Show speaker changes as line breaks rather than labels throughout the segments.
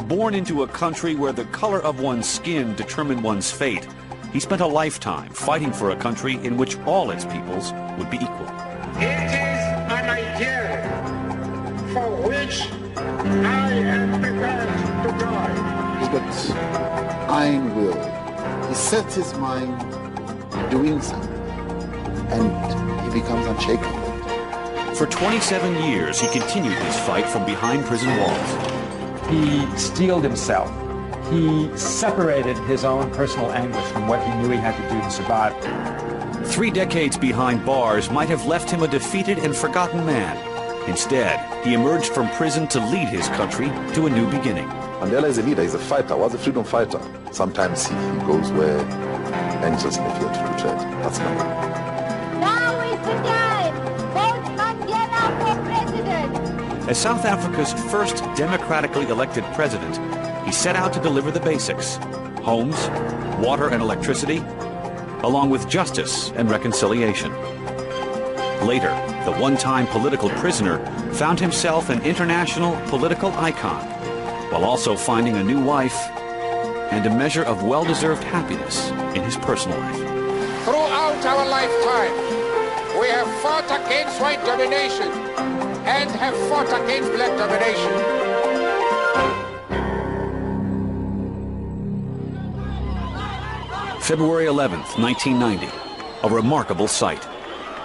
Born into a country where the color of one's skin determined one's fate, he spent a lifetime fighting for a country in which all its peoples would be equal.
It is an idea for which I am prepared to die.
He's got iron will. He sets his mind doing something, and he becomes unshakable.
For 27 years, he continued his fight from behind prison walls.
He steeled himself. He separated his own personal anguish from what he knew he had to do to survive.
3 decades behind bars might have left him a defeated and forgotten man. Instead, he emerged from prison to lead his country to a new beginning.
Mandela is a leader, he's a fighter, was a freedom fighter. Sometimes he goes where angels may fear to tread. That's Mandela.
Now is the time. Vote Mandela for president.
As South Africa's first democratically elected president, he set out to deliver the basics: homes, water and electricity, along with justice and reconciliation. Later, the one-time political prisoner found himself an international political icon, while also finding a new wife and a measure of well-deserved happiness in his personal life.
Throughout our lifetime, we have fought against white domination and have fought against black domination.
February 11th, 1990, a remarkable sight.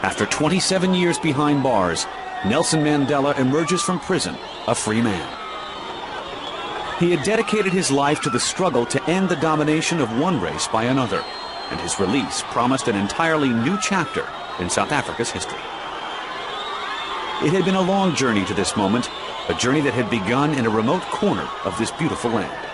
After 27 years behind bars, Nelson Mandela emerges from prison a free man. He had dedicated his life to the struggle to end the domination of one race by another, and his release promised an entirely new chapter in South Africa's history. It had been a long journey to this moment, a journey that had begun in a remote corner of this beautiful land.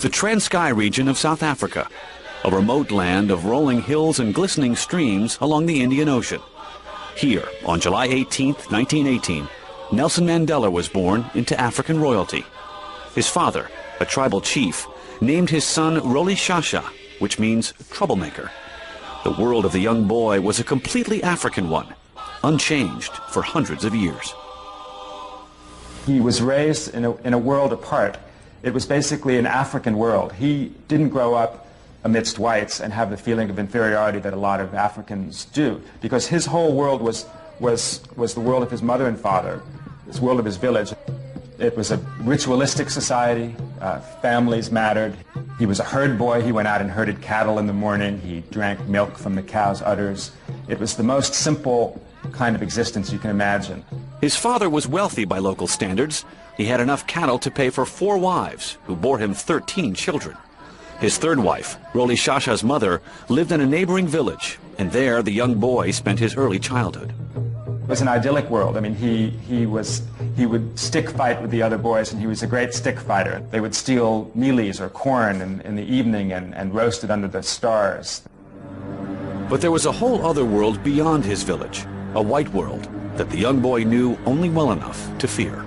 The Transkei region of South Africa, a remote land of rolling hills and glistening streams along the Indian Ocean. Here, on July 18, 1918, Nelson Mandela was born into African royalty. His father, a tribal chief, named his son Roli Shasha, which means troublemaker. The world of the young boy was a completely African one, unchanged for hundreds of years.
He was raised in a world apart. It was basically an African world. He didn't grow up amidst whites and have the feeling of inferiority that a lot of Africans do, because his whole world was the world of his mother and father, this world of his village. It was a ritualistic society. Families mattered. He was a herd boy. He went out and herded cattle in the morning. He drank milk from the cow's udders. It was the most simple kind of existence you can imagine.
His father was wealthy by local standards. He had enough cattle to pay for 4 wives, who bore him 13 children. His third wife, Roli Shasha's mother, lived in a neighboring village, and there the young boy spent his early childhood.
It was an idyllic world. I mean, he would stick fight with the other boys, and he was a great stick fighter. They would steal mealies or corn in the evening and roast it under the stars.
But there was a whole other world beyond his village, a white world that the young boy knew only well enough to fear.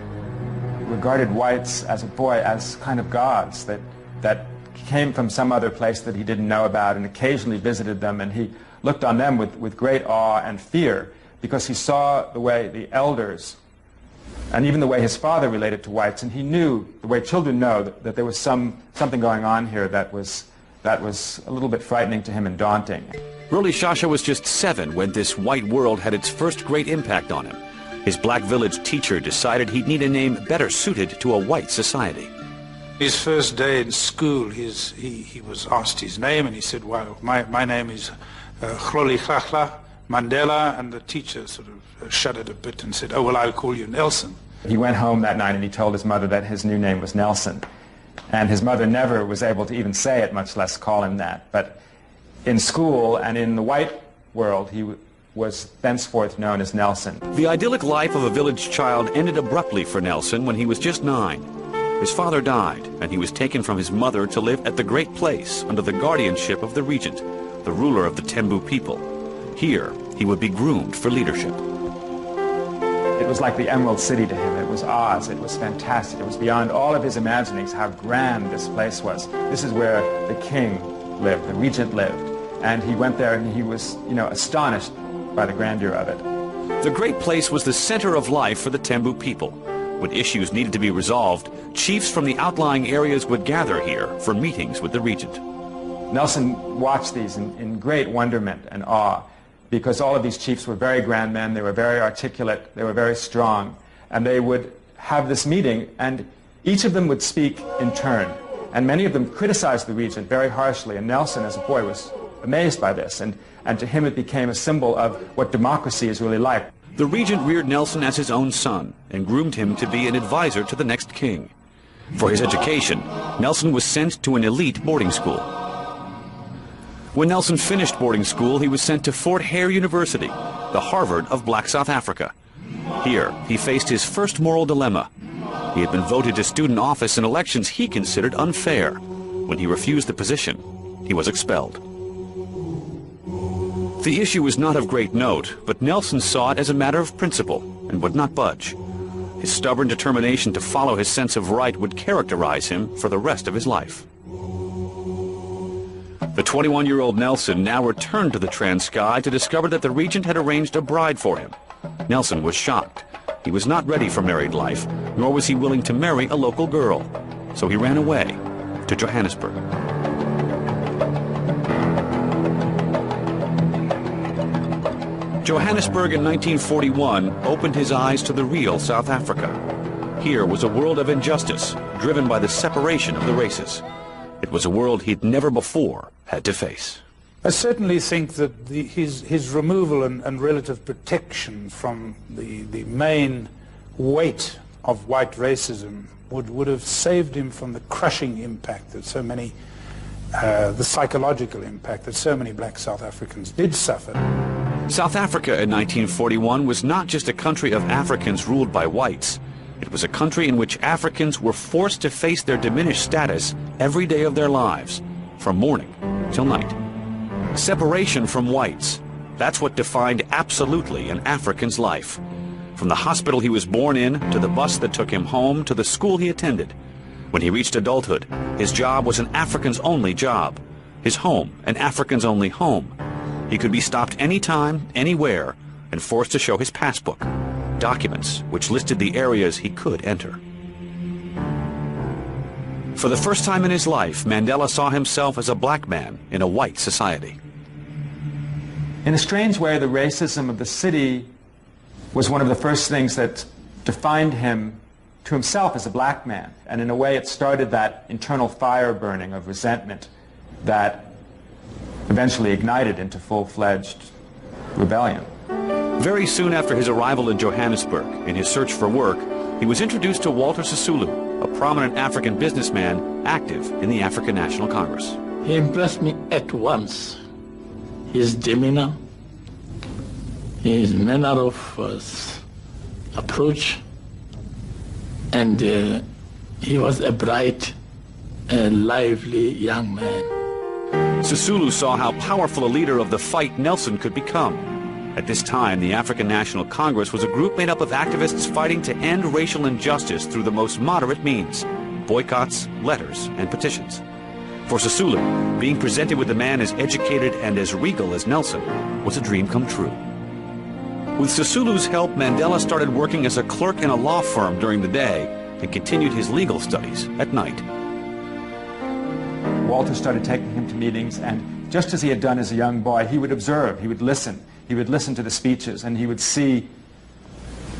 Regarded whites as a boy as kind of gods that came from some other place that he didn't know about, and occasionally visited them, and he looked on them with great awe and fear, because he saw the way the elders and even the way his father related to whites, and he knew, the way children know, that there was something going on here that was a little bit frightening to him and daunting.
Roli Shasha was just 7 when this white world had its first great impact on him. His black village teacher decided he'd need a name better suited to a white society.
His first day in school, he was asked his name, and he said, well, my name is Roli Shasha Mandela, and the teacher sort of shuddered a bit and said, oh, well, I'll call you Nelson.
He went home that night and he told his mother that his new name was Nelson. And his mother never was able to even say it, much less call him that. But in school and in the white world, he was thenceforth known as Nelson.
The idyllic life of a village child ended abruptly for Nelson when he was just 9. his father died, and he was taken from his mother to live at the Great Place under the guardianship of the regent, the ruler of the Tembu people. Here, he would be groomed for leadership.
It was like the Emerald City to him. It was Oz. It was fantastic. It was beyond all of his imaginings how grand this place was. This is where the king lived, the regent lived. And he went there and he was, astonished by the grandeur of it.
The Great Place was the center of life for the Tembu people. When issues needed to be resolved, chiefs from the outlying areas would gather here for meetings with the regent.
Nelson watched these in great wonderment and awe, because all of these chiefs were very grand men, they were very articulate, they were very strong, and they would have this meeting, and each of them would speak in turn. And many of them criticized the regent very harshly, and Nelson, as a boy, was amazed by this, and to him it became a symbol of what democracy is really like.
The regent reared Nelson as his own son and groomed him to be an advisor to the next king. For his education, Nelson was sent to an elite boarding school. When Nelson finished boarding school, he was sent to Fort Hare University, the Harvard of Black South Africa. Here, he faced his first moral dilemma. He had been voted to student office in elections he considered unfair. When he refused the position, he was expelled. The issue was not of great note, but Nelson saw it as a matter of principle and would not budge. His stubborn determination to follow his sense of right would characterize him for the rest of his life. The 21-year-old Nelson now returned to the Transkei to discover that the regent had arranged a bride for him. Nelson was shocked. He was not ready for married life, nor was he willing to marry a local girl. So he ran away to Johannesburg. Johannesburg in 1941 opened his eyes to the real South Africa. Here was a world of injustice, driven by the separation of the races. It was a world he'd never before had to face.
I certainly think that his removal and relative protection from the main weight of white racism would have saved him from the crushing impact that so many, the psychological impact that so many black South Africans did suffer.
South Africa in 1941 was not just a country of Africans ruled by whites. It was a country in which Africans were forced to face their diminished status every day of their lives, from morning till night. Separation from whites, that's what defined absolutely an African's life. From the hospital he was born in, to the bus that took him home, to the school he attended. When he reached adulthood, his job was an African's only job. His home, an African's only home. He could be stopped anytime, anywhere, and forced to show his passbook, documents which listed the areas he could enter. For the first time in his life, Mandela saw himself as a black man in a white society.
In a strange way, the racism of the city was one of the first things that defined him to himself as a black man. And in a way, it started that internal fire burning of resentment that eventually ignited into full-fledged rebellion.
Very soon after his arrival in Johannesburg, in his search for work, he was introduced to Walter Sisulu, a prominent African businessman active in the African National Congress.
He impressed me at once. His demeanor, his manner of approach, and he was a bright and lively young man.
Sisulu saw how powerful a leader of the fight Nelson could become. At this time, the African National Congress was a group made up of activists fighting to end racial injustice through the most moderate means: boycotts, letters, and petitions. For Sisulu, being presented with a man as educated and as regal as Nelson was a dream come true. With Sisulu's help, Mandela started working as a clerk in a law firm during the day and continued his legal studies at night.
Walter started taking him to meetings, and just as he had done as a young boy, he would observe, he would listen to the speeches, and he would see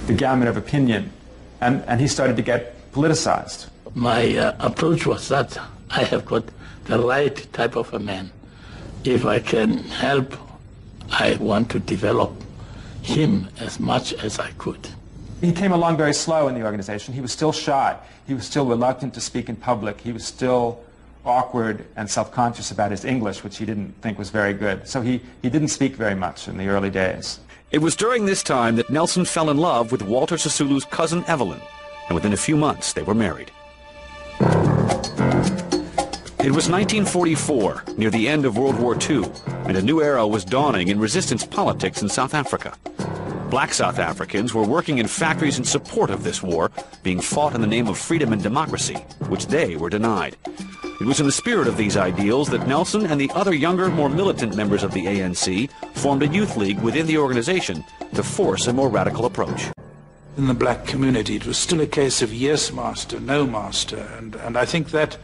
the gamut of opinion, and he started to get politicized.
My approach was that I have got the right type of a man. If I can help, I want to develop him as much as I could.
He came along very slow in the organization. He was still shy. He was still reluctant to speak in public. He was still awkward and self-conscious about his English, which he didn't think was very good. So he didn't speak very much in the early days.
It was during this time that Nelson fell in love with Walter Sisulu's cousin Evelyn, and within a few months they were married. It was 1944, near the end of World War II, and a new era was dawning in resistance politics in South Africa. Black South Africans were working in factories in support of this war, being fought in the name of freedom and democracy, which they were denied. It was in the spirit of these ideals that Nelson and the other younger, more militant members of the ANC formed a youth league within the organization to force a more radical approach.
In the black community, it was still a case of yes, master, no, master. And I think that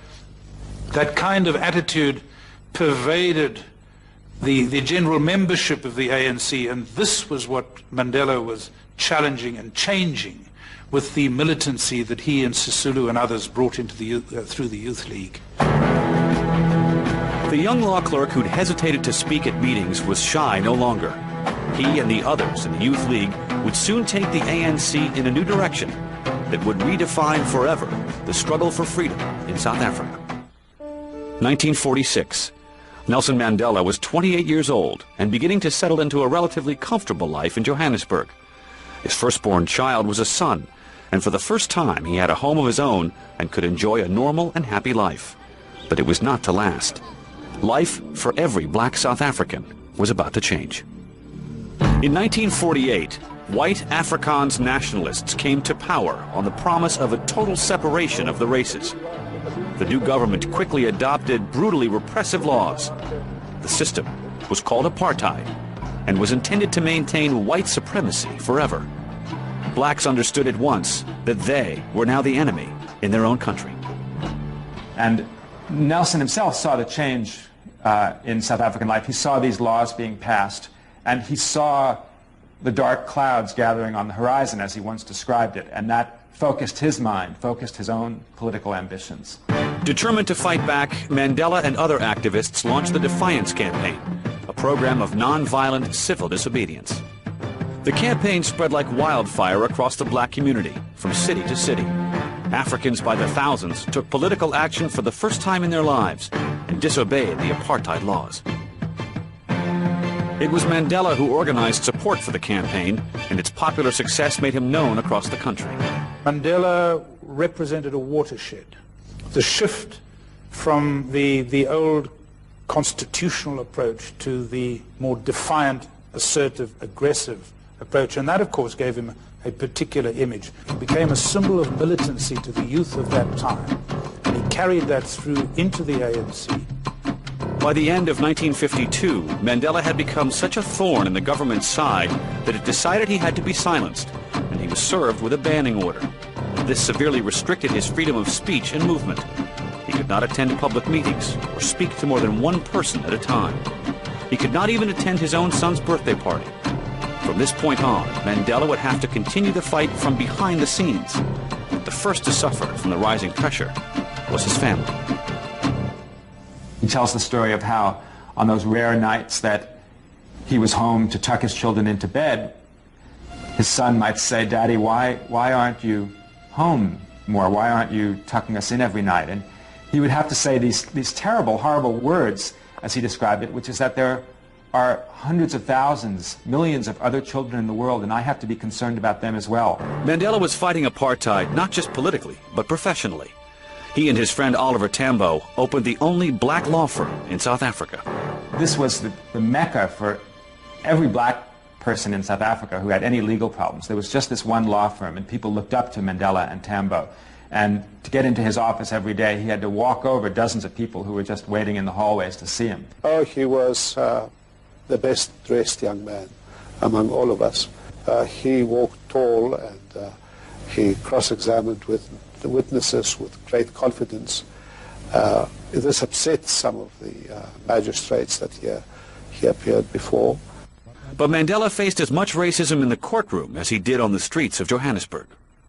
kind of attitude pervaded the general membership of the ANC, and this was what Mandela was challenging and changing with the militancy that he and Sisulu and others brought into the through the Youth League.
The young law clerk who'd hesitated to speak at meetings was shy no longer. He and the others in the Youth League would soon take the ANC in a new direction that would redefine forever the struggle for freedom in South Africa. 1946. Nelson Mandela was 28 years old and beginning to settle into a relatively comfortable life in Johannesburg. His firstborn child was a son, and for the first time he had a home of his own and could enjoy a normal and happy life. But it was not to last. Life for every black South African was about to change. In 1948, white Afrikaans nationalists came to power on the promise of a total separation of the races. The new government quickly adopted brutally repressive laws. The system was called apartheid and was intended to maintain white supremacy forever. Blacks understood at once that they were now the enemy in their own country.
And Nelson himself saw the change in South African life. He saw these laws being passed, and he saw the dark clouds gathering on the horizon, as he once described it, and that focused his mind, focused his own political ambitions.
Determined to fight back, Mandela and other activists launched the Defiance Campaign, a program of non-violent civil disobedience. The campaign spread like wildfire across the black community, from city to city. Africans by the thousands took political action for the first time in their lives and disobeyed the apartheid laws. It was Mandela who organized support for the campaign, and its popular success made him known across the country.
Mandela represented a watershed. The shift from the old constitutional approach to the more defiant, assertive, aggressive approach, and that of course gave him a particular image. He became a symbol of militancy to the youth of that time, and he carried that through into the ANC.
By the end of 1952, Mandela had become such a thorn in the government's side that it decided he had to be silenced, and he was served with a banning order. This severely restricted his freedom of speech and movement. He could not attend public meetings or speak to more than one person at a time. He could not even attend his own son's birthday party. From this point on, Mandela would have to continue the fight from behind the scenes. The first to suffer from the rising pressure was his family.
He tells the story of how on those rare nights that he was home to tuck his children into bed, his son might say, "Daddy, why aren't you home more? Why aren't you tucking us in every night?" And he would have to say these terrible, horrible words, as he described it, which is that there are hundreds of thousands, millions of other children in the world, and I have to be concerned about them as well.
Mandela was fighting apartheid not just politically, but professionally. He and his friend Oliver Tambo opened the only black law firm in South Africa.
This was the mecca for every black person in South Africa who had any legal problems. There was just this one law firm, and people looked up to Mandela and Tambo. And to get into his office every day, he had to walk over dozens of people who were just waiting in the hallways to see him.
Oh, he was the best dressed young man among all of us. He walked tall, and he cross-examined with the witnesses with great confidence. This upset some of the magistrates that he appeared before.
But Mandela faced as much racism in the courtroom as he did on the streets of Johannesburg.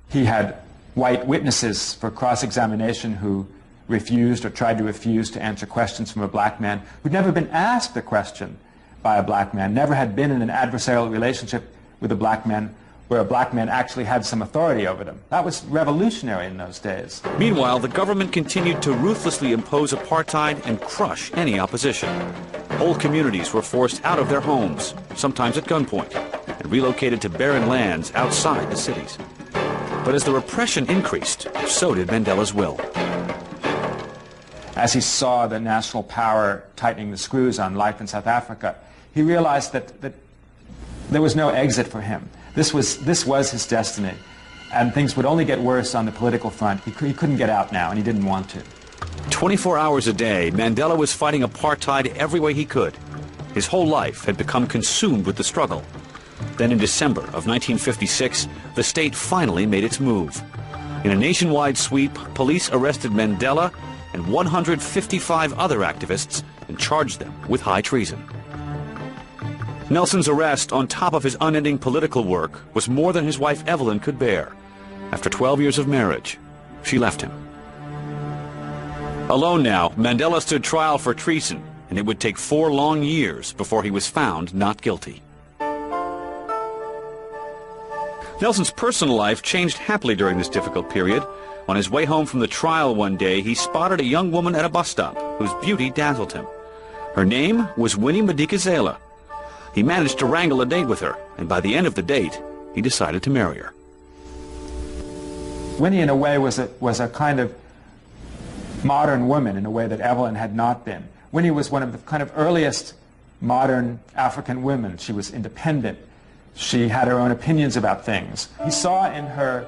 He had white witnesses for cross-examination who refused or tried to refuse to answer questions from a black man who'd never been asked a question by a black man, never had been in an adversarial relationship with a black man where a black man actually had some authority over them. That was revolutionary in those days.
Meanwhile, the government continued to ruthlessly impose apartheid and crush any opposition. Whole communities were forced out of their homes, sometimes at gunpoint, and relocated to barren lands outside the cities. But as the repression increased, so did Mandela's will.
as he saw the national power tightening the screws on life in South Africa, he realized that there was no exit for him. This was his destiny, and things would only get worse on the political front. He couldn't get out now, and he didn't want to.
24 hours a day, Mandela was fighting apartheid every way he could. His whole life had become consumed with the struggle. Then in December of 1956, the state finally made its move. In a nationwide sweep, police arrested Mandela and 155 other activists and charged them with high treason. Nelson's arrest, on top of his unending political work, was more than his wife Evelyn could bear. After 12 years of marriage, she left him. Alone now, Mandela stood trial for treason, and it would take 4 long years before he was found not guilty. Nelson's personal life changed happily during this difficult period. On his way home from the trial one day, he spotted a young woman at a bus stop whose beauty dazzled him. Her name was Winnie Madikizela. He managed to wrangle a date with her, and by the end of the date, he decided to marry her.
Winnie, in a way, was a kind of modern woman in a way that Evelyn had not been. Winnie was one of the kind of earliest modern African women. She was independent. She had her own opinions about things. He saw in her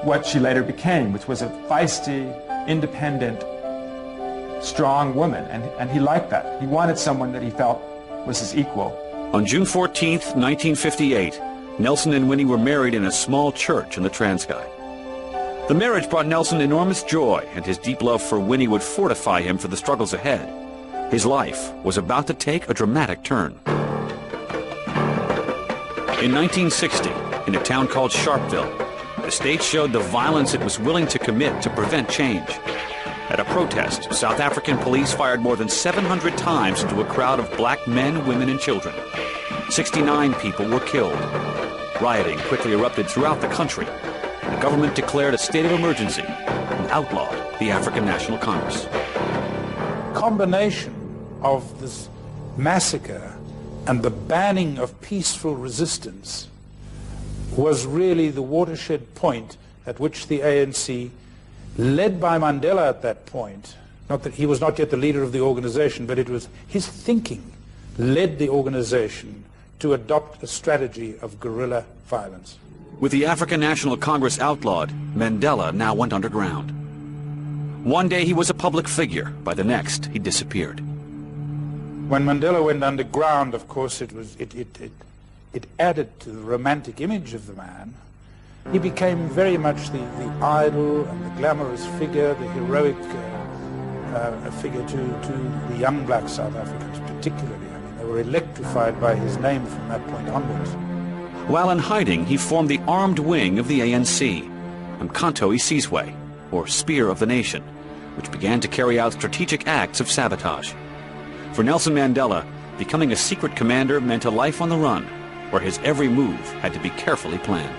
what she later became, which was a feisty, independent, strong woman, and he liked that. He wanted someone that he felt was his equal.
On June 14th, 1958, Nelson and Winnie were married in a small church in the Transkei. The marriage brought Nelson enormous joy, and his deep love for Winnie would fortify him for the struggles ahead. His life was about to take a dramatic turn. In 1960, in a town called Sharpeville, the state showed the violence it was willing to commit to prevent change. At a protest, South African police fired more than 700 times into a crowd of black men, women, and children. 69 people were killed. Rioting quickly erupted throughout the country. The government declared a state of emergency and outlawed the African National Congress.
Combination of this massacre and the banning of peaceful resistance was really the watershed point at which the ANC, led by Mandela at that point, not that he was not yet the leader of the organization, but it was his thinking led the organization to adopt a strategy of guerrilla violence.
With the African National Congress outlawed, Mandela now went underground. One day he was a public figure, by the next he disappeared.
When Mandela went underground, of course, it added to the romantic image of the man. He became very much the idol and the glamorous figure, the heroic figure to the young black South Africans particularly. I mean, they were electrified by his name from that point onwards.
While in hiding, he formed the armed wing of the ANC, Mkhonto iSizwe, or Spear of the Nation, which began to carry out strategic acts of sabotage. For Nelson Mandela, becoming a secret commander meant a life on the run, where his every move had to be carefully planned.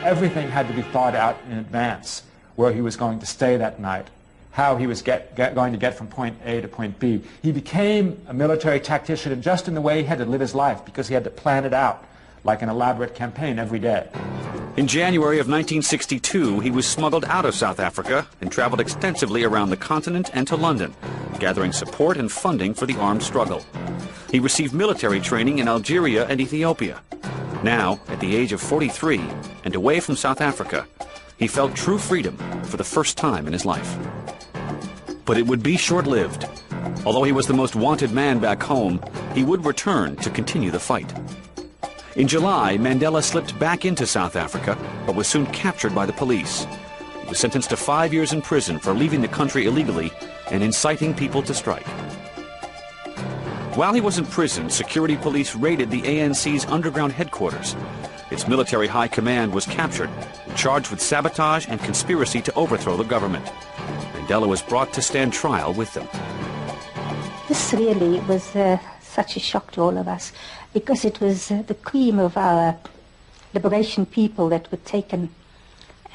Everything had to be thought out in advance, where he was going to stay that night, how he was going to get from point A to point B. He became a military tactician just in the way he had to live his life, because he had to plan it out like an elaborate campaign every day.
In January of 1962, he was smuggled out of South Africa and traveled extensively around the continent and to London, gathering support and funding for the armed struggle. He received military training in Algeria and Ethiopia. Now, at the age of 43, and away from South Africa, he felt true freedom for the first time in his life. But it would be short-lived. Although he was the most wanted man back home, he would return to continue the fight. In July, Mandela slipped back into South Africa, but was soon captured by the police. He was sentenced to 5 years in prison for leaving the country illegally and inciting people to strike. While he was in prison, security police raided the ANC's underground headquarters. Its military high command was captured and charged with sabotage and conspiracy to overthrow the government. Mandela was brought to stand trial with them.
This really was such a shock to all of us, because it was the cream of our liberation people that were taken.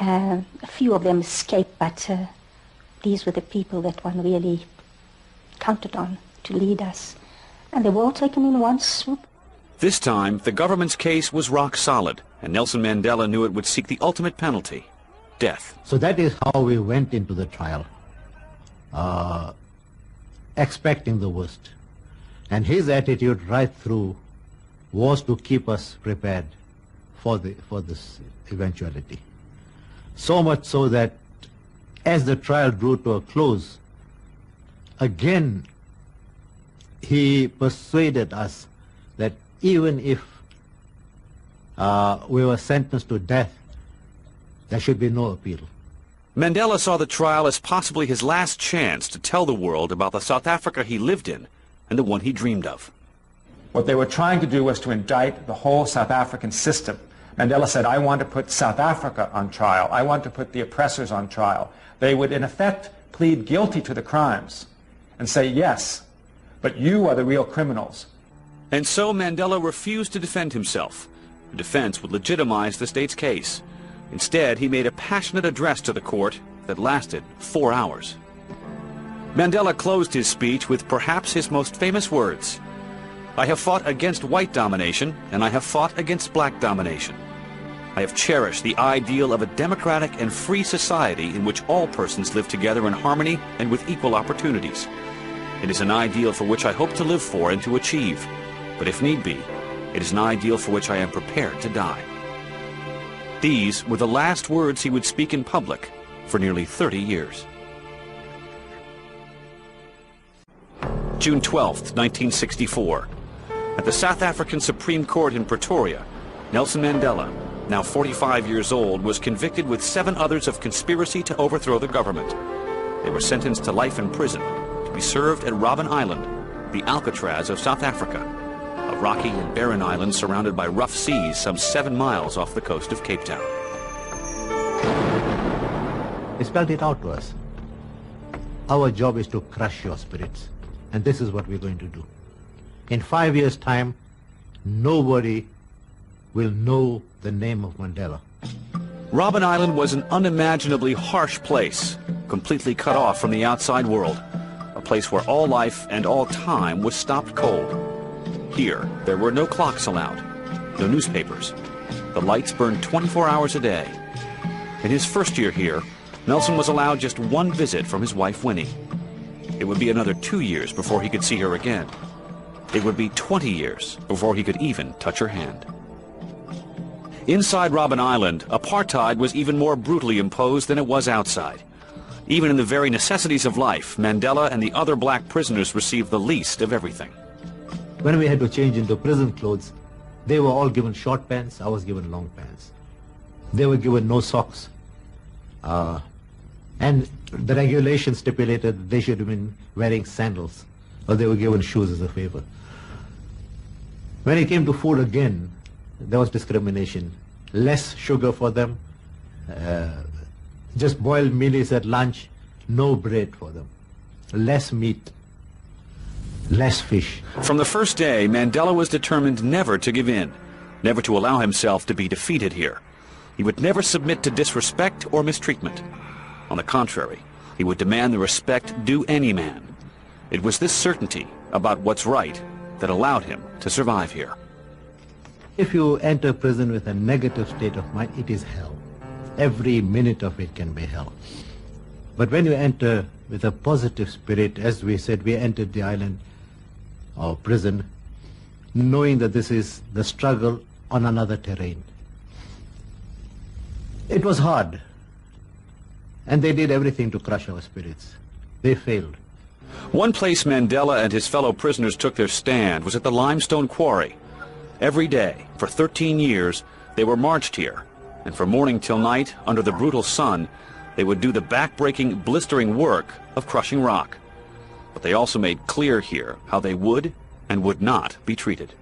A few of them escaped, but these were the people that one really counted on to lead us. And they were all taken in one swoop.
This time, the government's case was rock solid, and Nelson Mandela knew it would seek the ultimate penalty, death.
So that is how we went into the trial. expecting the worst. And his attitude right through was to keep us prepared for this eventuality. So much so that as the trial drew to a close, again he persuaded us that even if we were sentenced to death, there should be no appeal.
Mandela saw the trial as possibly his last chance to tell the world about the South Africa he lived in and the one he dreamed of.
What they were trying to do was to indict the whole South African system. Mandela said, I want to put South Africa on trial. I want to put the oppressors on trial. They would, in effect, plead guilty to the crimes and say, yes, but you are the real criminals.
And so Mandela refused to defend himself. The defense would legitimize the state's case. Instead, he made a passionate address to the court that lasted 4 hours. Mandela closed his speech with perhaps his most famous words: I have fought against white domination, and I have fought against black domination. I have cherished the ideal of a democratic and free society in which all persons live together in harmony and with equal opportunities. It is an ideal for which I hope to live for and to achieve, but if need be, it is an ideal for which I am prepared to die. These were the last words he would speak in public for nearly 30 years. June 12, 1964. At the South African Supreme Court in Pretoria, Nelson Mandela, now 45 years old, was convicted with 7 others of conspiracy to overthrow the government. They were sentenced to life in prison to be served at Robben Island, the Alcatraz of South Africa, a rocky and barren island surrounded by rough seas some 7 miles off the coast of Cape Town.
They spelled it out to us. Our job is to crush your spirits, and this is what we're going to do. In 5 years' time, nobody will know the name of Mandela.
Robben Island was an unimaginably harsh place, completely cut off from the outside world, a place where all life and all time was stopped cold. Here, there were no clocks allowed, no newspapers. The lights burned 24 hours a day. In his first year here, Nelson was allowed just 1 visit from his wife Winnie. It would be another 2 years before he could see her again. It would be 20 years before he could even touch her hand. Inside Robben Island, apartheid was even more brutally imposed than it was outside. Even in the very necessities of life, Mandela and the other black prisoners received the least of everything.
When we had to change into prison clothes, they were all given short pants, I was given long pants. They were given no socks. And the regulation stipulated they should have been wearing sandals, or they were given shoes as a favor. When it came to food again, there was discrimination. Less sugar for them, just boiled mealies at lunch, no bread for them. Less meat, less fish.
From the first day, Mandela was determined never to give in, never to allow himself to be defeated here. He would never submit to disrespect or mistreatment. On the contrary, he would demand the respect due any man. It was this certainty about what's right that allowed him to survive here.
If you enter prison with a negative state of mind, it is hell. Every minute of it can be hell. But when you enter with a positive spirit, as we said, we entered the island or prison, knowing that this is the struggle on another terrain. It was hard, and they did everything to crush our spirits. They failed.
One place Mandela and his fellow prisoners took their stand was at the limestone quarry. Every day, for 13 years, they were marched here, and from morning till night, under the brutal sun, they would do the back-breaking, blistering work of crushing rock. But they also made clear here how they would and would not be treated.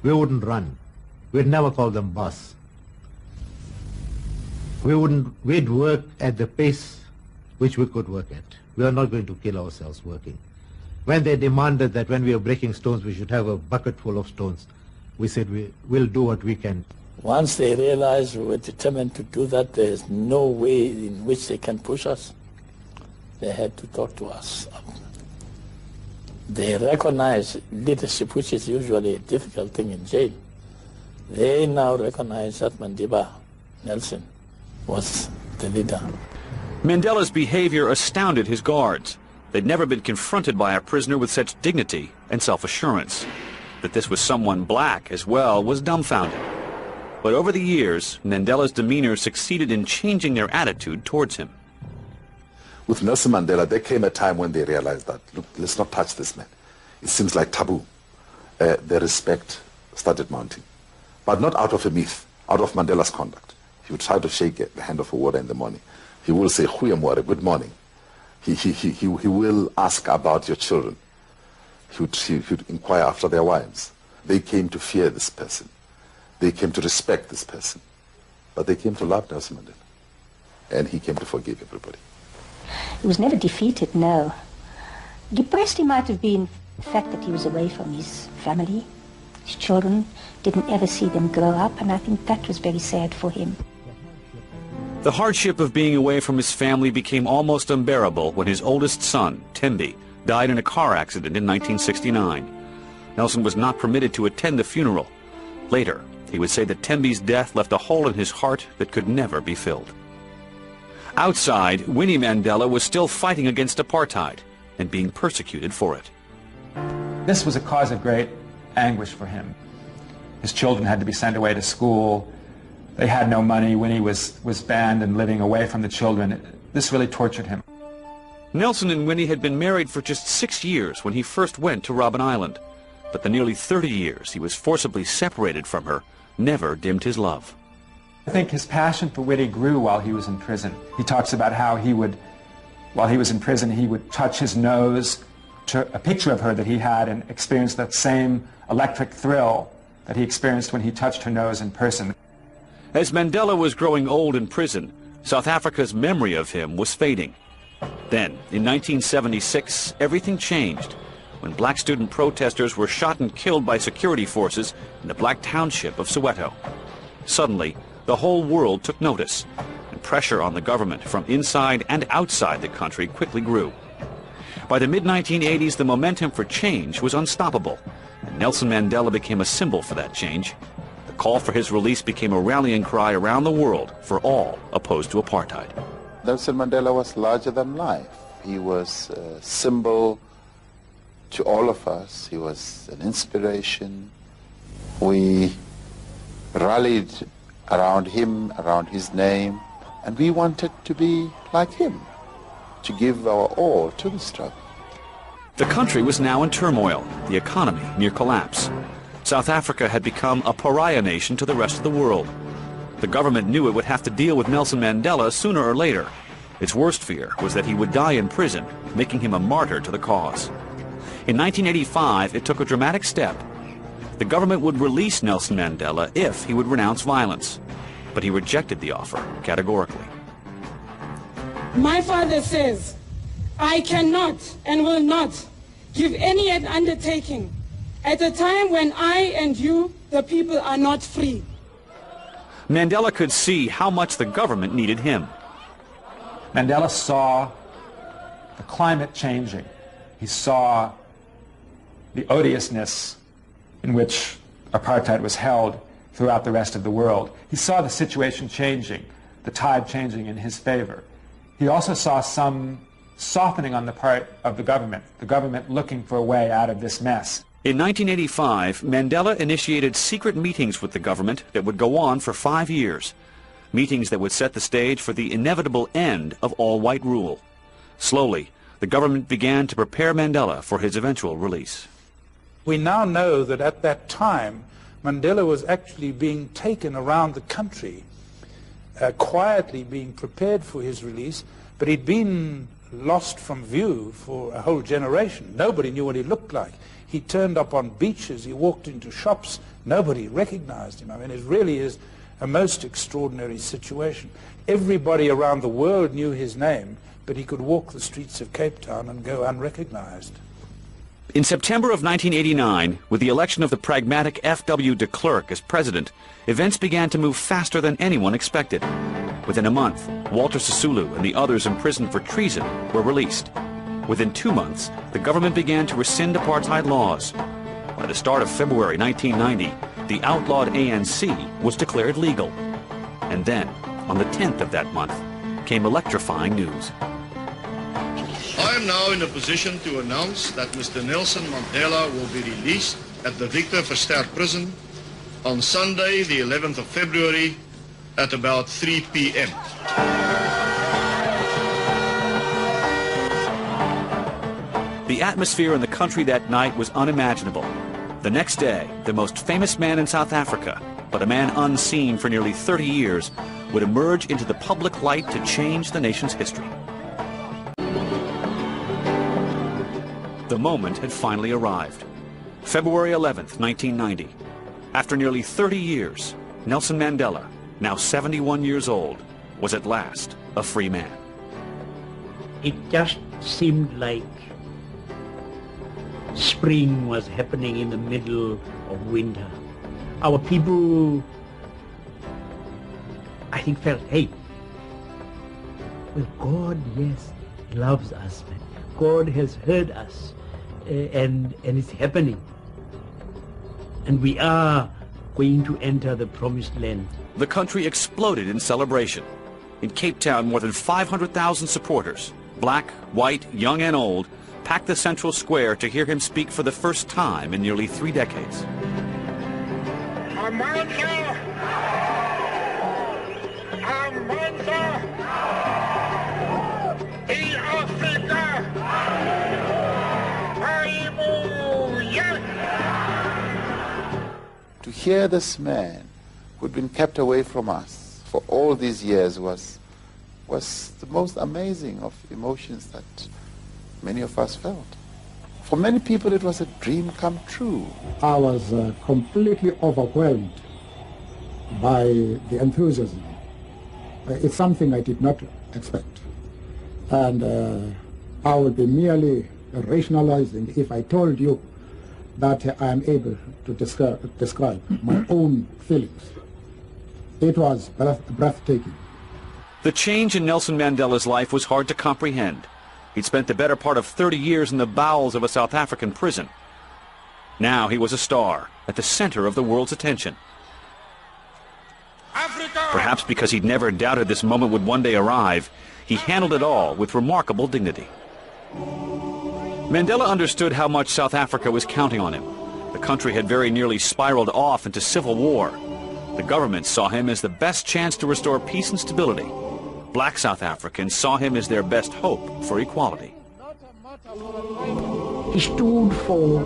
We wouldn't run. We'd never call them boss. We'd work at the pace which we could work at. We are not going to kill ourselves working. When they demanded that when we are breaking stones, we should have a bucket full of stones, we said we'll do what we can.
Once they realized we were determined to do that, there's no way in which they can push us. They had to talk to us. They recognize leadership, which is usually a difficult thing in jail. They now recognize that Mandela Nelson was the leader.
Mandela's behavior astounded his guards. They'd never been confronted by a prisoner with such dignity and self-assurance. That this was someone black as well was dumbfounding. But over the years, Mandela's demeanor succeeded in changing their attitude towards him.
With Nelson Mandela, there came a time when they realized that, look, let's not touch this man. It seems like taboo. The respect started mounting. But not out of a myth, out of Mandela's conduct. He would try to shake the hand of a warder in the morning. He will say, "Goeiemorgen, good morning." He will ask about your children. He would inquire after their wives. They came to fear this person. They came to respect this person. But they came to love Nelson Mandela. And he came to forgive everybody.
He was never defeated, no. Depressed he might have been the fact that he was away from his family, his children, didn't ever see them grow up, and I think that was very sad for him.
The hardship of being away from his family became almost unbearable when his oldest son, Tembi, died in a car accident in 1969. Nelson was not permitted to attend the funeral. Later, he would say that Tembi's death left a hole in his heart that could never be filled. Outside, Winnie Mandela was still fighting against apartheid and being persecuted for it.
This was a cause of great anguish for him. His children had to be sent away to school. They had no money. Winnie was banned and living away from the children. This really tortured him.
Nelson and Winnie had been married for just 6 years when he first went to Robben Island. But the nearly 30 years he was forcibly separated from her never dimmed his love.
I think his passion for Winnie grew while he was in prison. He talks about how while he was in prison, he would touch his nose to a picture of her that he had and experience that same electric thrill that he experienced when he touched her nose in person.
As Mandela was growing old in prison, South Africa's memory of him was fading. Then, in 1976, everything changed when black student protesters were shot and killed by security forces in the black township of Soweto. Suddenly, the whole world took notice, and pressure on the government from inside and outside the country quickly grew. By the mid-1980s, the momentum for change was unstoppable, and Nelson Mandela became a symbol for that change. The call for his release became a rallying cry around the world for all opposed to apartheid.
Nelson Mandela was larger than life. He was a symbol to all of us. He was an inspiration. We rallied around him, around his name, and we wanted to be like him, to give our all to the struggle.
The country was now in turmoil, the economy near collapse. South Africa had become a pariah nation to the rest of the world. The government knew it would have to deal with Nelson Mandela sooner or later. Its worst fear was that he would die in prison, making him a martyr to the cause. In 1985, it took a dramatic step. The government would release Nelson Mandela if he would renounce violence, but he rejected the offer categorically.
My father says, I cannot and will not give any undertaking at a time when I and you, the people, are not free.
Mandela could see how much the government needed him.
Mandela saw the climate changing. He saw the odiousness in which apartheid was held throughout the rest of the world. He saw the situation changing, the tide changing in his favor. He also saw some softening on the part of the government looking for a way out of this mess.
In 1985, Mandela initiated secret meetings with the government that would go on for 5 years. Meetings that would set the stage for the inevitable end of all-white rule. Slowly, the government began to prepare Mandela for his eventual release.
We now know that at that time, Mandela was actually being taken around the country, quietly being prepared for his release, but he'd been lost from view for a whole generation. Nobody knew what he looked like. He turned up on beaches, he walked into shops, nobody recognized him. I mean, it really is a most extraordinary situation. Everybody around the world knew his name, but he could walk the streets of Cape Town and go unrecognized.
In September of 1989, with the election of the pragmatic F.W. de Klerk as president, events began to move faster than anyone expected. Within a month, Walter Sisulu and the others imprisoned for treason were released. Within 2 months, the government began to rescind apartheid laws. By the start of February 1990, the outlawed ANC was declared legal. And then, on the 10th of that month, came electrifying news.
I am now in a position to announce that Mr. Nelson Mandela will be released at the Victor Verster prison on Sunday, the 11th of February, at about 3 p.m.
The atmosphere in the country that night was unimaginable. The next day, the most famous man in South Africa, but a man unseen for nearly 30 years, would emerge into the public light to change the nation's history. The moment had finally arrived. February 11th, 1990. After nearly 30 years, Nelson Mandela, now 71 years old, was at last a free man.
It just seemed like spring was happening in the middle of winter. Our people, I think, felt, hey, well, God, yes, loves us, man. God has heard us, and it's happening. And we are going to enter the promised land.
The country exploded in celebration. In Cape Town, more than 500,000 supporters, black, white, young and old, packed the central square to hear him speak for the first time in nearly 3 decades.
To hear this man who'd been kept away from us for all these years was the most amazing of emotions that many of us felt. For many people, it was a dream come true.
I was completely overwhelmed by the enthusiasm. It's something I did not expect. And I would be merely rationalizing if I told you that I am able to describe my own feelings. It was breathtaking.
The change in Nelson Mandela's life was hard to comprehend. He'd spent the better part of 30 years in the bowels of a South African prison. Now he was a star, at the center of the world's attention. Africa! Perhaps because he'd never doubted this moment would one day arrive, he handled it all with remarkable dignity. Mandela understood how much South Africa was counting on him. The country had very nearly spiraled off into civil war. The government saw him as the best chance to restore peace and stability. Black South Africans saw him as their best hope for equality.
He stood for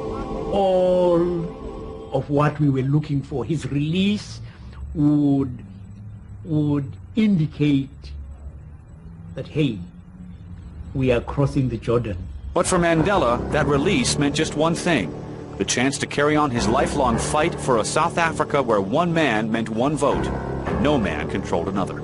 all of what we were looking for. His release would indicate that, hey, we are crossing the Jordan.
But for Mandela, that release meant just one thing: the chance to carry on his lifelong fight for a South Africa where one man meant one vote, and no man controlled another.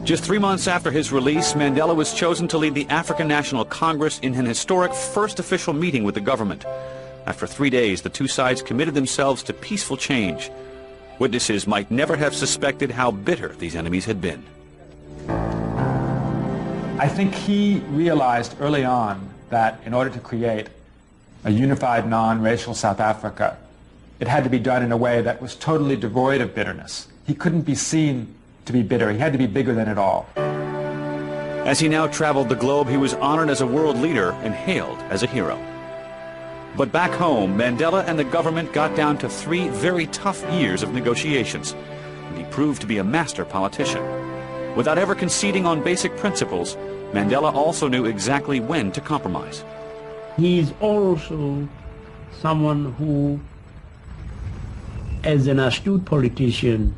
Just 3 months after his release, Mandela was chosen to lead the African National Congress in an historic first official meeting with the government. After 3 days, the two sides committed themselves to peaceful change. Witnesses might never have suspected how bitter these enemies had been.
I think he realized early on that in order to create a unified, non-racial South Africa, it had to be done in a way that was totally devoid of bitterness. He couldn't be seen to be bitter. He had to be bigger than it all.
As he now traveled the globe, he was honored as a world leader and hailed as a hero. But back home, Mandela and the government got down to 3 very tough years of negotiations, and he proved to be a master politician. Without ever conceding on basic principles, Mandela also knew exactly when to compromise.
He is also someone who, as an astute politician,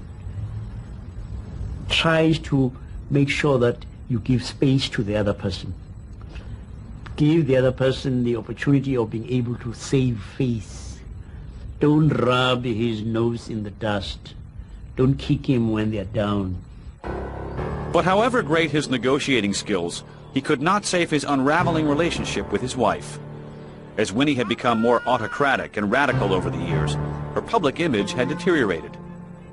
tries to make sure that you give space to the other person. Give the other person the opportunity of being able to save face. Don't rub his nose in the dust. Don't kick him when they're down.
But however great his negotiating skills, he could not save his unraveling relationship with his wife. As Winnie had become more autocratic and radical over the years, her public image had deteriorated.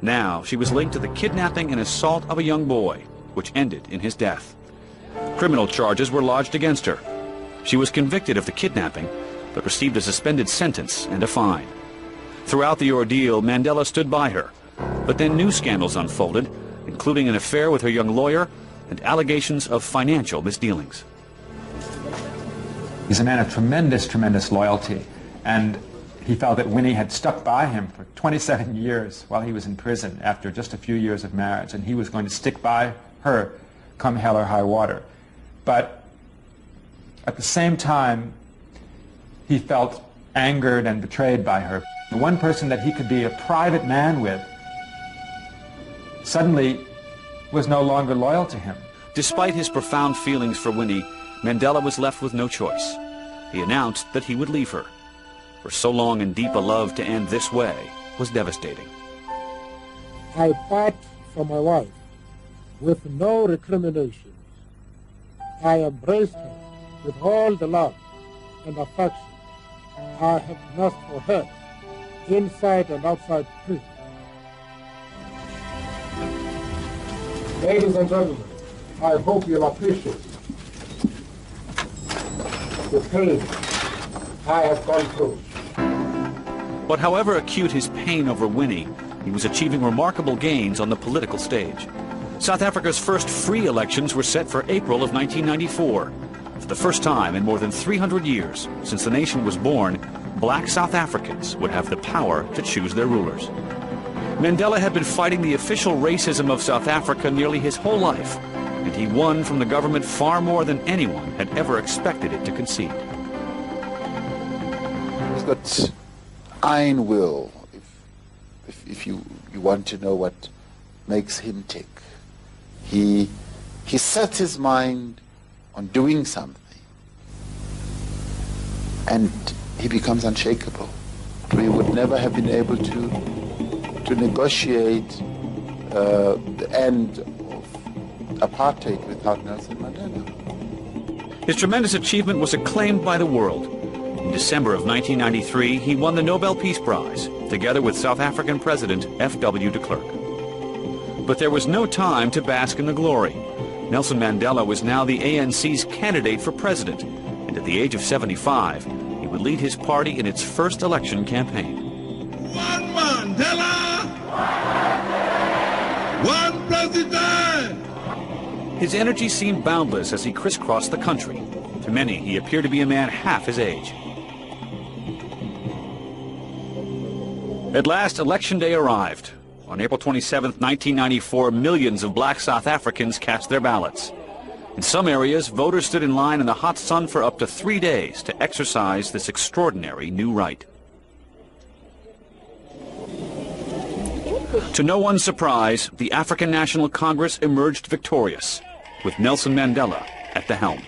Now she was linked to the kidnapping and assault of a young boy, which ended in his death. Criminal charges were lodged against her. She was convicted of the kidnapping, but received a suspended sentence and a fine. Throughout the ordeal, Mandela stood by her. But then new scandals unfolded, including an affair with her young lawyer and allegations of financial misdealings.
He's a man of tremendous, tremendous loyalty, and he felt that Winnie had stuck by him for 27 years while he was in prison after just a few years of marriage, and he was going to stick by her come hell or high water. But at the same time, he felt angered and betrayed by her. The one person that he could be a private man with suddenly was no longer loyal to him.
Despite his profound feelings for Winnie, Mandela was left with no choice. He announced that he would leave her. For so long and deep a love to end this way was devastating.
I part from my wife with no recriminations. I embraced her with all the love and affection I have nursed for her, inside and outside prison. Ladies and gentlemen, I hope you'll appreciate the pain I have gone through.
But however acute his pain over Winnie, he was achieving remarkable gains on the political stage. South Africa's first free elections were set for April of 1994. For the first time in more than 300 years since the nation was born, black South Africans would have the power to choose their rulers. Mandela had been fighting the official racism of South Africa nearly his whole life, and he won from the government far more than anyone had ever expected it to concede.
He's got iron will, if you want to know what makes him tick. He sets his mind on doing something, and he becomes unshakable. We would never have been able to negotiate the end of apartheid without Nelson Mandela.
His tremendous achievement was acclaimed by the world. In December of 1993, he won the Nobel Peace Prize, together with South African President F.W. de Klerk. But there was no time to bask in the glory. Nelson Mandela was now the ANC's candidate for president, and at the age of 75, he would lead his party in its first election campaign.
One Mandela! One president!
His energy seemed boundless as he crisscrossed the country. To many, he appeared to be a man half his age. At last, Election Day arrived. On April 27, 1994, millions of black South Africans cast their ballots. In some areas, voters stood in line in the hot sun for up to 3 days to exercise this extraordinary new right. To no one's surprise, the African National Congress emerged victorious, with Nelson Mandela at the helm.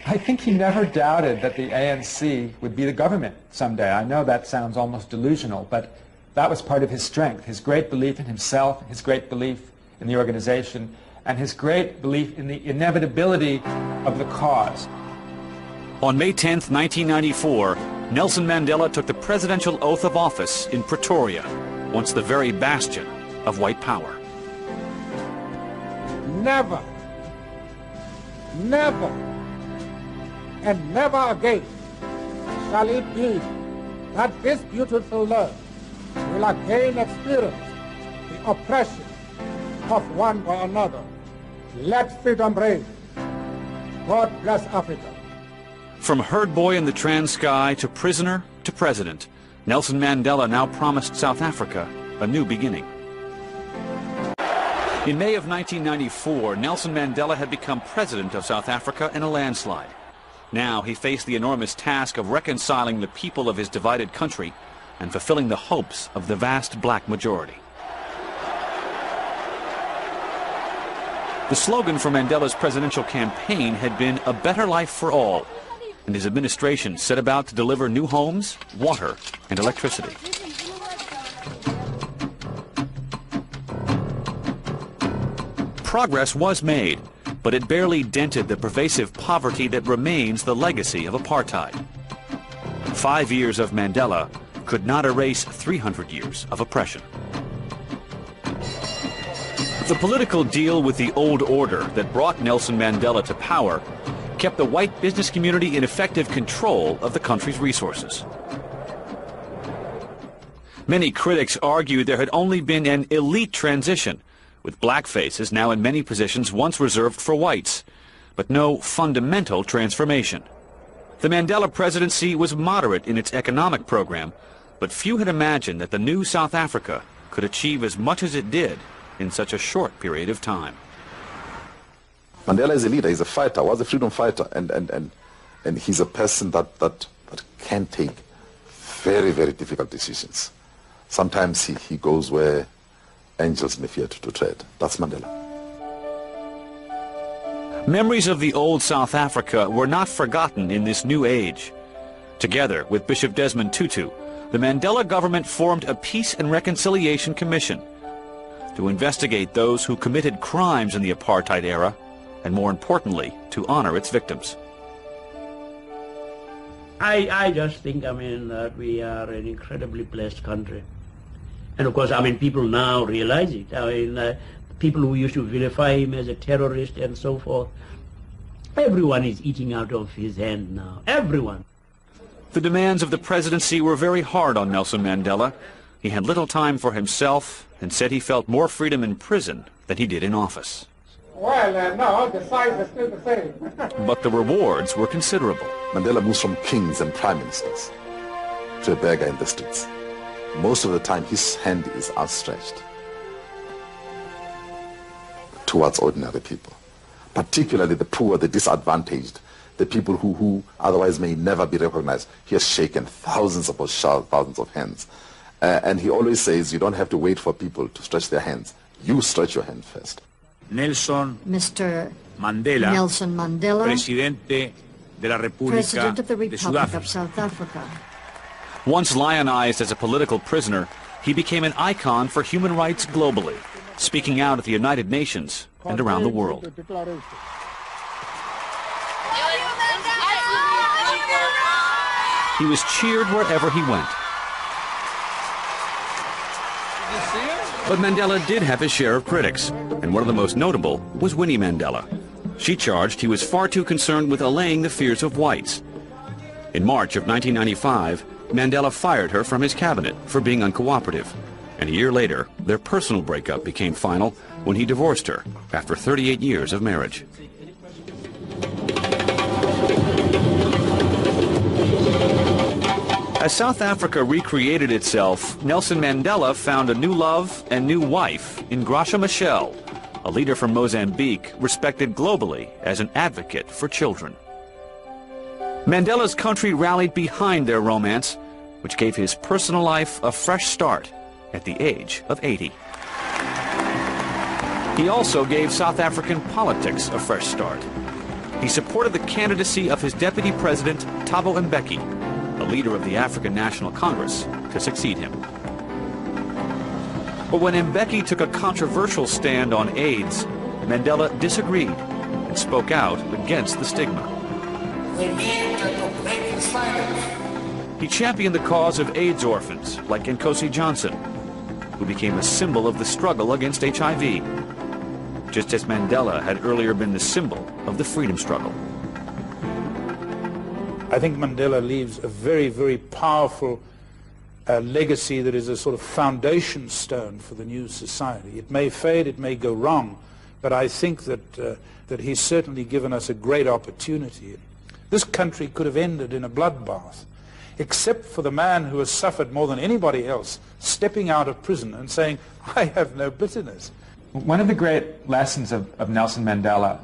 I think he never doubted that the ANC would be the government someday. I know that sounds almost delusional, but that was part of his strength, his great belief in himself, his great belief in the organization, and his great belief in the inevitability of the cause.
On May 10, 1994, Nelson Mandela took the presidential oath of office in Pretoria, once the very bastion of white power.
Never, never, and never again shall it be that this beautiful land will again experience the oppression of one or another. Let freedom reign. God bless Africa.
From herd boy in the Transkei to prisoner to president, Nelson Mandela now promised South Africa a new beginning. In May of 1994, Nelson Mandela had become president of South Africa in a landslide. Now he faced the enormous task of reconciling the people of his divided country and fulfilling the hopes of the vast black majority. The slogan for Mandela's presidential campaign had been "A better life for all," and his administration set about to deliver new homes, water, and electricity. Progress was made, but it barely dented the pervasive poverty that remains the legacy of apartheid. 5 years of Mandela could not erase 300 years of oppression. The political deal with the old order that brought Nelson Mandela to power kept the white business community in effective control of the country's resources. Many critics argued there had only been an elite transition, with black faces now in many positions once reserved for whites, but no fundamental transformation. The Mandela presidency was moderate in its economic program, but few had imagined that the new South Africa could achieve as much as it did in such a short period of time.
Mandela is a leader, he's a fighter, was a freedom fighter, and he's a person that can take very, very difficult decisions. Sometimes he goes where angels may fear to tread. That's Mandela.
Memories of the old South Africa were not forgotten in this new age. Together with Bishop Desmond Tutu, the Mandela government formed a Peace and Reconciliation Commission to investigate those who committed crimes in the apartheid era, and more importantly, to honor its victims.
I just think, that we are an incredibly blessed country. And of course, people now realize it. People who used to vilify him as a terrorist and so forth, everyone is eating out of his hand now. Everyone.
The demands of the presidency were very hard on Nelson Mandela. He had little time for himself and said he felt more freedom in prison than he did in office.
Well, no, the size is still the same.
But the rewards were considerable.
Mandela moves from kings and prime ministers to a beggar in the streets. Most of the time, his hand is outstretched towards ordinary people, particularly the poor, the disadvantaged, the people who otherwise may never be recognized. He has shaken thousands of hands. And he always says, you don't have to wait for people to stretch their hands. You stretch your hand first.
Mr. Mandela, Nelson Mandela, President of the Republic of South Africa.
Once lionized as a political prisoner, he became an icon for human rights globally, speaking out at the United Nations and around the world. He was cheered wherever he went. But Mandela did have his share of critics, and one of the most notable was Winnie Mandela. She charged he was far too concerned with allaying the fears of whites. In March of 1995, Mandela fired her from his cabinet for being uncooperative, and a year later, their personal breakup became final when he divorced her after 38 years of marriage. As South Africa recreated itself, Nelson Mandela found a new love and new wife in Graça Machel, a leader from Mozambique respected globally as an advocate for children. Mandela's country rallied behind their romance, which gave his personal life a fresh start at the age of 80. He also gave South African politics a fresh start. He supported the candidacy of his deputy president, Thabo Mbeki, a leader of the African National Congress, to succeed him. But when Mbeki took a controversial stand on AIDS, Mandela disagreed and spoke out against the stigma.
We need to break the silence.
He championed the cause of AIDS orphans, like Nkosi Johnson, who became a symbol of the struggle against HIV, just as Mandela had earlier been the symbol of the freedom struggle.
I think Mandela leaves a very, very powerful legacy that is a sort of foundation stone for the new society. It may fade, it may go wrong, but I think that he's certainly given us a great opportunity. This country could have ended in a bloodbath, except for the man who has suffered more than anybody else, stepping out of prison and saying, I have no bitterness.
One of the great lessons of Nelson Mandela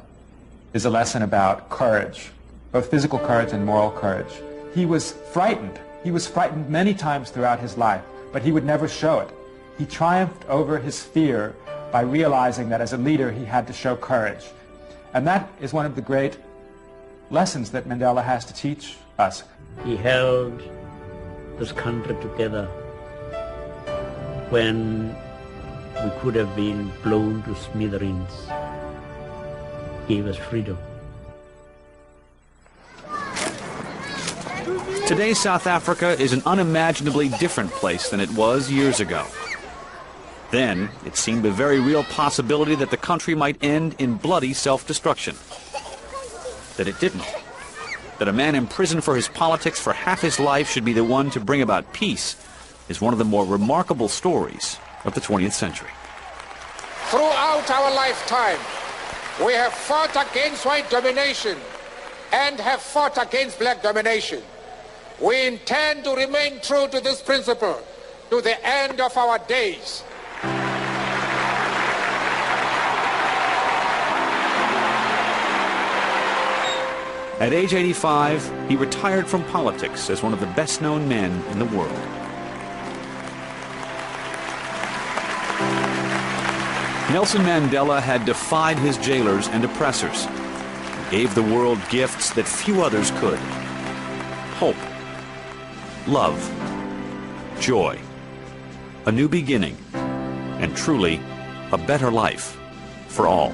is a lesson about courage, both physical courage and moral courage. He was frightened. He was frightened many times throughout his life, but he would never show it. He triumphed over his fear by realizing that as a leader he had to show courage. And that is one of the great lessons that Mandela has to teach us.
He held this country together when we could have been blown to smithereens. He gave us freedom.
Today, South Africa is an unimaginably different place than it was years ago. Then, it seemed a very real possibility that the country might end in bloody self-destruction. That it didn't. That a man imprisoned for his politics for half his life should be the one to bring about peace is one of the more remarkable stories of the 20th century.
Throughout our lifetime, we have fought against white domination and have fought against black domination. We intend to remain true to this principle to the end of our days.
At age 85, he retired from politics as one of the best-known men in the world. Nelson Mandela had defied his jailers and oppressors, and gave the world gifts that few others could. Hope, love, joy, a new beginning, and truly a better life for all.